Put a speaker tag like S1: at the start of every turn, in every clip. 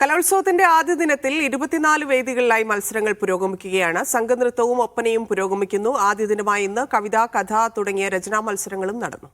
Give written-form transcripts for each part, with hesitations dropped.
S1: കലോത്സവത്തിന്റെ ആദ്യ ദിനത്തിൽ 24 വേദികളിലായി മത്സരങ്ങൾ പുരോഗമിക്കുകയാണ്. സംഘനൃത്തവും ഒപ്പനയും പുരോഗമിക്കുന്നു. ആദ്യ ദിനമായ ഇന്ന് കവിത, കഥ തുടങ്ങിയ രചനാ മത്സരങ്ങളും നടന്നു.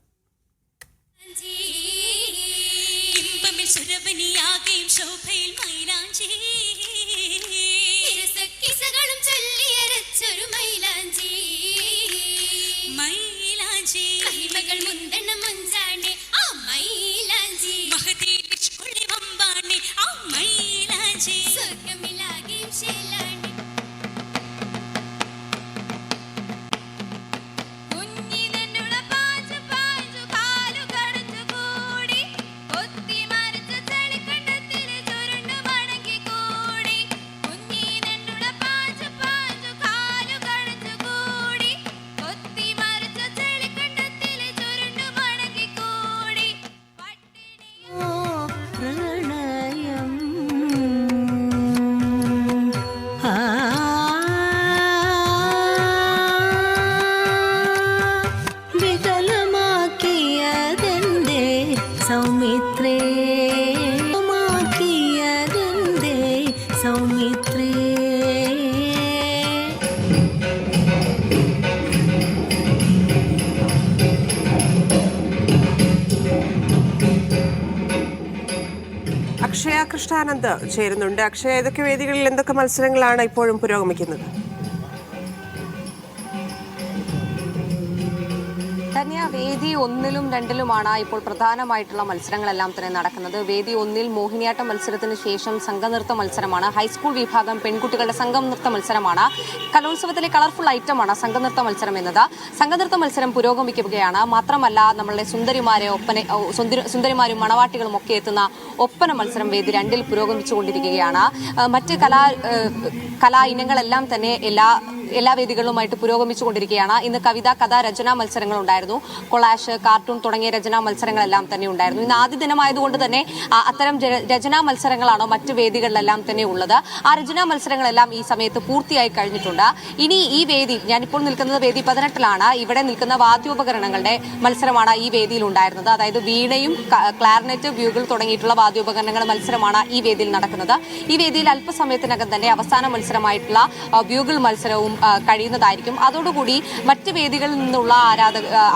S1: അക്ഷയ കൃഷ്ണാനന്ദ് ചേരുന്നുണ്ട്. അക്ഷയ, ഏതൊക്കെ വേദികളിൽ എന്തൊക്കെ മത്സരങ്ങളാണ് ഇപ്പോഴും പുരോഗമിക്കുന്നത്?
S2: വേദി 1-ലും 2-ലുമാണ് ഇപ്പോൾ പ്രധാനമായിട്ടുള്ള മത്സരങ്ങളെല്ലാം തന്നെ നടക്കുന്നത്. വേദി 1-ൽ മോഹിനിയാട്ട മത്സരത്തിന് ശേഷം സംഘനൃത്ത മത്സരമാണ്. ഹൈസ്കൂൾ വിഭാഗം പെൺകുട്ടികളുടെ സംഘനൃത്ത മത്സരമാണ്. കലോത്സവത്തിലെ കളർഫുൾ ഐറ്റമാണ് സംഘനൃത്ത മത്സരം എന്നത്. സംഘനൃത്ത മത്സരം പുരോഗമിക്കുകയാണ്. മാത്രമല്ല, നമ്മളുടെ സുന്ദരിമാരും മണവാട്ടികളും ഒക്കെ എത്തുന്ന ഒപ്പന മത്സരം വേദി 2-ൽ പുരോഗമിച്ചുകൊണ്ടിരിക്കുകയാണ്. മറ്റ് കലാ ഇനങ്ങളെല്ലാം തന്നെ എല്ലാ വേദികളുമായിട്ട് പുരോഗമിച്ചുകൊണ്ടിരിക്കുകയാണ്. ഇന്ന് കവിത, കഥ, രചനാ മത്സരങ്ങൾ ഉണ്ടായിരുന്നു. കൊളാഷ്, കാർട്ടൂൺ തുടങ്ങിയ രചനാ മത്സരങ്ങളെല്ലാം തന്നെ ഉണ്ടായിരുന്നു. ഇന്ന് ആദ്യ ദിനമായതുകൊണ്ട് തന്നെ അത്തരം രചനാ മത്സരങ്ങളാണ് മറ്റു വേദികളിലെല്ലാം തന്നെ ഉള്ളത്. ആ രചനാ മത്സരങ്ങളെല്ലാം ഈ സമയത്ത് പൂർത്തിയായി കഴിഞ്ഞിട്ടുണ്ട്. ഇനി ഈ വേദി, ഞാനിപ്പോൾ നിൽക്കുന്നത് വേദി 18-ലാണ്. ഇവിടെ നിൽക്കുന്ന വാദ്യോപകരണങ്ങളുടെ മത്സരമാണ് ഈ വേദിയിൽ ഉണ്ടായിരുന്നത്. അതായത് വീണയും ക്ലാർനെറ്റ്, ബ്യൂഗിൾ തുടങ്ങിയിട്ടുള്ള വാദ്യോപകരണങ്ങളുടെ മത്സരമാണ് ഈ വേദിയിൽ നടക്കുന്നത്. ഈ വേദിയിൽ അല്പസമയത്തിനകം തന്നെ അവസാന മത്സരമായിട്ടുള്ള ബ്യൂഗിൾ മത്സരവും കഴിയുന്നതായിരിക്കും. അതോടുകൂടി മറ്റ് വേദികളിൽ നിന്നുള്ള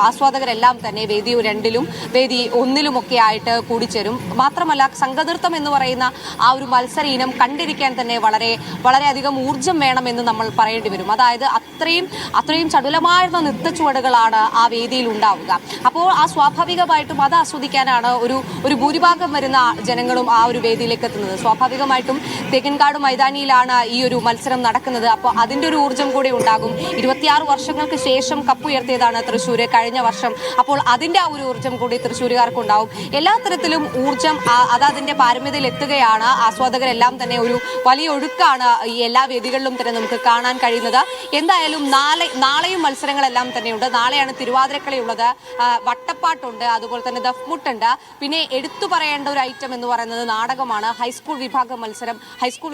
S2: ആസ്വാദകരെല്ലാം തന്നെ വേദി 2-ലും വേദി 1-ലും ഒക്കെ ആയിട്ട് കൂടിച്ചേരും. മാത്രമല്ല, സംഘനൃത്തം എന്ന് പറയുന്ന ആ ഒരു മത്സര ഇനം കണ്ടിരിക്കാൻ തന്നെ വളരെയധികം ഊർജം വേണമെന്ന് നമ്മൾ പറയേണ്ടി വരും. അതായത് അത്രയും ചടുലമായിരുന്ന നൃത്തച്ചുവടുകളാണ് ആ വേദിയിൽ ഉണ്ടാവുക. അപ്പോൾ ആ സ്വാഭാവികമായിട്ടും അത് ആസ്വദിക്കാനാണ് ഒരു ഭൂരിഭാഗം വരുന്ന ജനങ്ങളും ആ ഒരു വേദിയിലേക്ക് എത്തുന്നത്. സ്വാഭാവികമായിട്ടും തേക്കിൻകാട് മൈതാനിയിലാണ് ഈ ഒരു മത്സരം നടക്കുന്നത്. അപ്പോൾ അതിന്റെ ഒരു ഊർജം കൂടി ഉണ്ടാകും. 26 വർഷങ്ങൾക്ക് ശേഷം കപ്പുയർത്തിയതാണ് തൃശ്ശൂര് കഴിഞ്ഞ വർഷം. അപ്പോൾ അതിന്റെ ആ ഒരു ഊർജം കൂടി തൃശ്ശൂരുകാർക്കുണ്ടാവും. എല്ലാ തരത്തിലും ഊർജം അതിന്റെ പാരമ്യതയിൽ എത്തുകയാണ്. ആസ്വാദകരെല്ലാം തന്നെ ഒരു വലിയ ഒഴുക്കാണ് ഈ എല്ലാ വേദികളിലും തന്നെ നമുക്ക് കാണാൻ കഴിയുന്നത്. എന്തായാലും നാളെയും മത്സരങ്ങളെല്ലാം തന്നെയുണ്ട്. നാളെയാണ് തിരുവാതിരക്കളിയുള്ളത്, വട്ടപ്പാട്ടുണ്ട്, അതുപോലെ തന്നെ ദഫ്മുട്ടുണ്ട്. പിന്നെ എടുത്തു പറയേണ്ട ഒരു ഐറ്റം എന്ന് പറയുന്നത് നാടകമാണ്. ഹൈസ്കൂൾ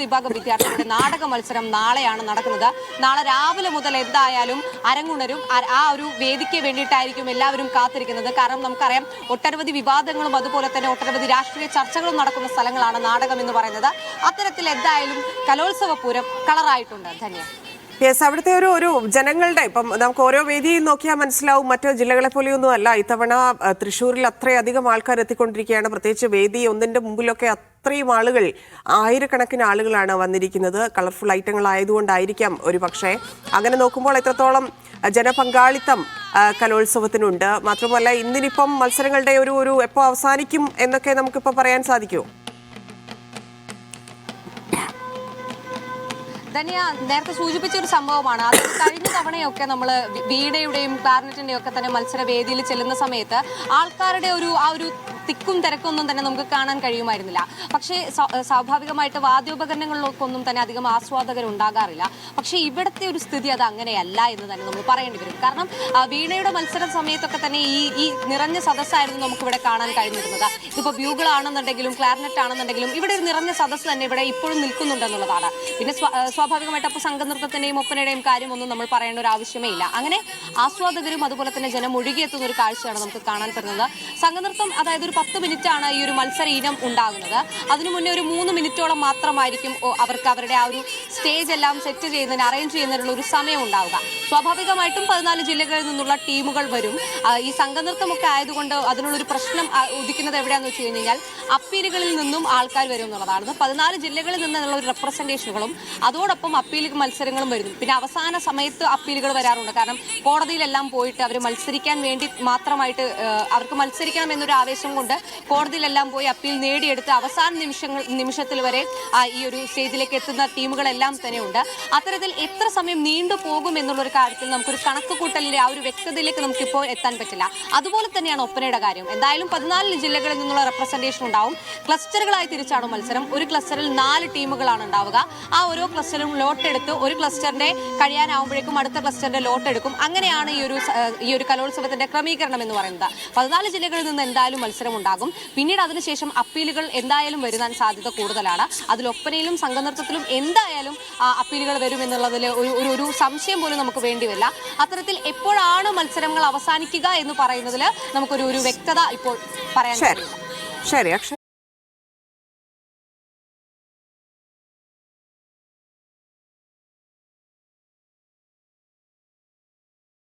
S2: വിഭാഗം വിദ്യാർത്ഥികളുടെ നാടക മത്സരം നാളെയാണ് നടക്കുന്നത്. നാളെ രാവിലെ മുതൽ എന്തായാലും അരങ്ങുണരും. ആ ഒരു വേദിക്ക് വേണ്ടിയിട്ടായിരിക്കും എല്ലാവരും കാത്തിരിക്കുന്നത്. കാരണം നമുക്കറിയാം, ഒട്ടനവധി വിവാദങ്ങളും അതുപോലെ തന്നെ ഒട്ടനവധി രാഷ്ട്രീയ ചർച്ചകളും നടക്കുന്ന സ്ഥലങ്ങളാണ് നാടകം എന്ന് പറയുന്നത്. അത്തരത്തിൽ എന്തായാലും കലോത്സവ പൂരം കളറായിട്ടുണ്ട്. ധന്യ.
S1: അവിടുത്തെ ഒരു ജനങ്ങളുടെ, ഇപ്പം നമുക്ക് ഓരോ വേദിയിൽ നോക്കിയാൽ മനസ്സിലാവും, മറ്റു ജില്ലകളെ പോലെയൊന്നും അല്ല. ഇത്തവണ തൃശ്ശൂരിൽ അത്രയധികം ആൾക്കാർ എത്തിക്കൊണ്ടിരിക്കുകയാണ്. പ്രത്യേകിച്ച് വേദി 1-ന്റെ മുമ്പിലൊക്കെ അത്രയും ആളുകൾ, ആയിരക്കണക്കിന് ആളുകളാണ് വന്നിരിക്കുന്നത്. കളർഫുൾ ഐറ്റങ്ങൾ ആയതുകൊണ്ടായിരിക്കാം ഒരു പക്ഷേ. അങ്ങനെ നോക്കുമ്പോൾ എത്രത്തോളം ജനപങ്കാളിത്തം കലോത്സവത്തിനുണ്ട്. മാത്രമല്ല, ഇന്നിനിപ്പം മത്സരങ്ങളുടെ ഒരു എപ്പോൾ അവസാനിക്കും എന്നൊക്കെ നമുക്കിപ്പോൾ പറയാൻ സാധിക്കുമോ?
S2: ധന്യ നേരത്തെ സൂചിപ്പിച്ച ഒരു സംഭവമാണ്. അത് കഴിഞ്ഞ തവണയൊക്കെ നമ്മൾ വീണയുടെയും ക്ലാർനെറ്റിന്റെയും ഒക്കെ തന്നെ മത്സര വേദിയിൽ ചെല്ലുന്ന സമയത്ത് ആൾക്കാരുടെ ആ ഒരു തിക്കും തിരക്കൊന്നും തന്നെ നമുക്ക് കാണാൻ കഴിയുമായിരുന്നില്ല. പക്ഷേ സ്വാഭാവികമായിട്ട് വാദ്യോപകരണങ്ങളിലൊക്കൊന്നും തന്നെ അധികം ആസ്വാദകർ ഉണ്ടാകാറില്ല. പക്ഷേ ഇവിടുത്തെ ഒരു സ്ഥിതി അത് അങ്ങനെയല്ല എന്ന് തന്നെ നമ്മൾ പറയേണ്ടി വരും. കാരണം വീണയുടെ മത്സര സമയത്തൊക്കെ തന്നെ ഈ നിറഞ്ഞ സദസ്സായിരുന്നു നമുക്കിവിടെ കാണാൻ കഴിഞ്ഞിരുന്നത്. ഇതിപ്പോൾ ബ്യൂഗിൾ ആണെന്നുണ്ടെങ്കിലും ക്ലാർനെറ്റ് ആണെന്നുണ്ടെങ്കിലും ഇവിടെ ഒരു നിറഞ്ഞ സദസ്സ് തന്നെ ഇവിടെ ഇപ്പോഴും നിൽക്കുന്നുണ്ടെന്നുള്ളതാണ്. പിന്നെ സ്വാഭാവികമായിട്ട് അപ്പോൾ സംഘനൃത്തത്തിന്റെയും ഒപ്പനയുടെയും കാര്യമൊന്നും നമ്മൾ പറയേണ്ട ഒരു ആവശ്യമേ ഇല്ല. അങ്ങനെ ആസ്വാദകരും അതുപോലെ തന്നെ ജനം ഒഴുകിയെത്തുന്ന ഒരു കാഴ്ചയാണ് നമുക്ക് കാണാൻ പറ്റുന്നത്. സംഘനൃത്തം അതായത് ഒരു 10 മിനിറ്റാണ് ഈ ഒരു മത്സര ഇനം ഉണ്ടാകുന്നത്. അതിനു മുന്നേ ഒരു 3 മിനിറ്റോളം മാത്രമായിരിക്കും അവർക്ക് അവരുടെ ആ ഒരു സ്റ്റേജ് എല്ലാം സെറ്റ് ചെയ്യുന്നതിന് അറേഞ്ച് ചെയ്യുന്നതിനുള്ള ഒരു സമയം ഉണ്ടാവുക. സ്വാഭാവികമായിട്ടും 14 ജില്ലകളിൽ നിന്നുള്ള ടീമുകൾ വരും. ഈ സംഘനൃത്തമൊക്കെ ആയതുകൊണ്ട് അതിനുള്ളൊരു പ്രശ്നം ഉദിക്കുന്നത് എവിടെയാണെന്ന് വെച്ച് കഴിഞ്ഞാൽ അപ്പീലുകളിൽ നിന്നും ആൾക്കാർ വരും എന്നുള്ളതാണ്. 14 ജില്ലകളിൽ നിന്നുള്ള ഒരു റെപ്രസെന്റേഷനുകളും അതോടൊപ്പം അപ്പീൽ മത്സരങ്ങളും വരുന്നു. പിന്നെ അവസാന സമയത്ത് അപ്പീലുകൾ വരാറുണ്ട്. കാരണം കോടതിയിലെല്ലാം പോയിട്ട് അവർ മത്സരിക്കാൻ വേണ്ടി മാത്രമായിട്ട് അവർക്ക് മത്സരിക്കണം എന്നൊരു ആവേശം കൊണ്ട് കോടതിയിലെല്ലാം പോയി അപ്പീൽ നേടിയെടുത്ത് അവസാന നിമിഷത്തിൽ വരെ ഈ ഒരു സ്റ്റേജിലേക്ക് എത്തുന്ന ടീമുകളെല്ലാം തന്നെ ഉണ്ട്. അത്തരത്തിൽ എത്ര സമയം നീണ്ടു പോകും എന്നുള്ളൊരു കാര്യത്തിൽ നമുക്കൊരു കണക്കുകൂട്ടലിന്റെ ആ ഒരു വ്യക്തതയിലേക്ക് നമുക്കിപ്പോൾ എത്താൻ പറ്റില്ല. അതുപോലെ തന്നെയാണ് ഒപ്പനയുടെ കാര്യം. എന്തായാലും 14 ജില്ലകളിൽ നിന്നുള്ള റെപ്രസെന്റേഷൻ ഉണ്ടാവും. ക്ലസ്റ്ററുകളായി തിരിച്ചാണ് മത്സരം. ഒരു ക്ലസ്റ്ററിൽ 4 ടീമുകളാണ് ഉണ്ടാവുക. ആ ഓരോ ക്ലസ്റ്ററും ലോട്ട് എടുത്ത് ഒരു ക്ലസ്റ്ററിന്റെ കഴിയാനാവുമ്പോഴേക്കും അടുത്ത ക്ലസ്റ്ററിന്റെ ലോട്ട് എടുക്കും. അങ്ങനെയാണ് ഈ ഒരു കലോത്സവത്തിന്റെ ക്രമീകരണം എന്ന് പറയുന്നത്. 14 ജില്ലകളിൽ നിന്ന് എന്തായാലും മത്സരം ഉണ്ടാകും. പിന്നീട് അതിനുശേഷം അപ്പീലുകൾ എന്തായാലും വരുവാൻ സാധ്യത കൂടുതലാണ്. അതിൽ ഒപ്പനയിലും സംഘനൃത്തത്തിലും എന്തായാലും അപ്പീലുകൾ വരും എന്നുള്ളതിൽ ഒരു സംശയം പോലും നമുക്ക് വേണ്ടിവരില്ല. അത്തരത്തിൽ എപ്പോഴാണ് മത്സരങ്ങൾ അവസാനിക്കുക എന്ന് പറയുന്നതിൽ നമുക്കൊരു വ്യക്തത ഇപ്പോൾ പറയാൻ കഴിയില്ല.
S1: ശരി അക്ഷയ്.